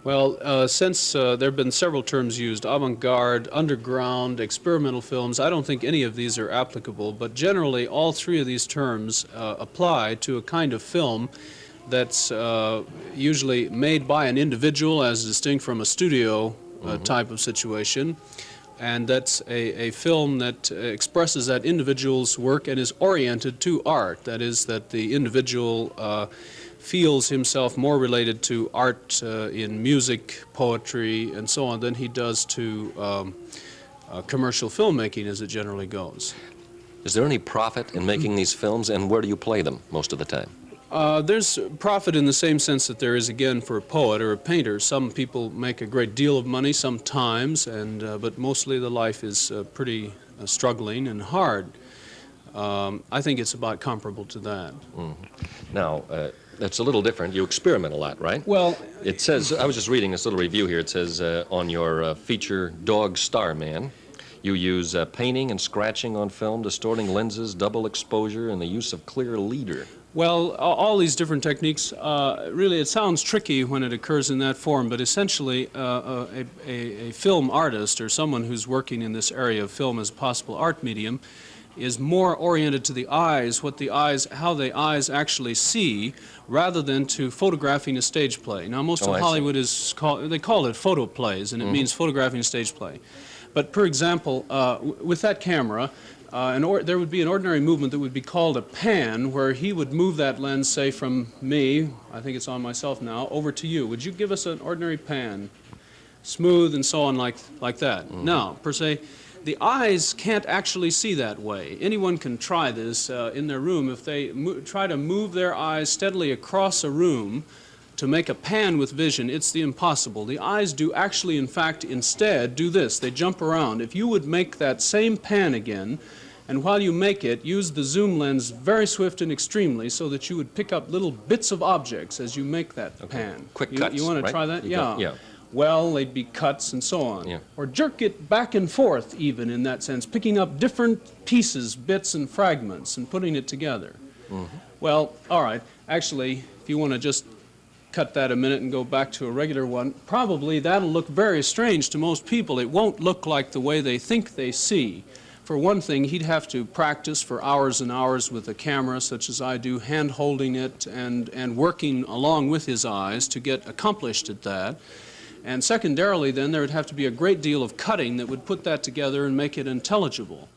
Well, since there have been several terms used, avant-garde, underground, experimental films, I don't think any of these are applicable, but generally all three of these terms apply to a kind of film that's usually made by an individual as distinct from a studio type of situation, and that's a film that expresses that individual's work and is oriented to art. That is, that the individual feels himself more related to art in music, poetry, and so on than he does to commercial filmmaking as it generally goes. Is there any profit in making these films, and where do you play them most of the time? There's profit in the same sense that there is, again, for a poet or a painter. Some people make a great deal of money sometimes, but mostly the life is pretty struggling and hard. I think it's about comparable to that. Now, that's a little different. You experiment a lot, right? Well, it says, I was just reading this little review here. It says on your feature, Dog Starman, you use painting and scratching on film, distorting lenses, double exposure, and the use of clear leader. Well, all these different techniques, really it sounds tricky when it occurs in that form, but essentially a film artist or someone who's working in this area of film as a possible art medium is more oriented to the eyes, how the eyes actually see, rather than to photographing a stage play. Now, most of Hollywood they call it photoplays, and it means photographing a stage play. But, for example, with that camera, there would be an ordinary movement that would be called a pan, where he would move that lens, say, from me, I think it's on myself now, over to you. Would you give us an ordinary pan? Smooth and so on like that. Now, per se, the eyes can't actually see that way. Anyone can try this in their room. If they try to move their eyes steadily across a room to make a pan with vision, it's the impossible. The eyes do actually, in fact, instead do this. They jump around. If you would make that same pan again, and while you make it, use the zoom lens very swift and extremely so that you would pick up little bits of objects as you make that pan. Quick cuts, You want to right? try that? Yeah. Well, they'd be cuts and so on. Yeah. Or jerk it back and forth even in that sense, picking up different pieces, bits and fragments and putting it together. Well, all right, actually, if you want to just cut that a minute and go back to a regular one, probably that'll look very strange to most people. It won't look like the way they think they see. For one thing, he'd have to practice for hours and hours with a camera, such as I do, hand-holding it and working along with his eyes to get accomplished at that. And secondarily, then, there would have to be a great deal of cutting that would put that together and make it intelligible.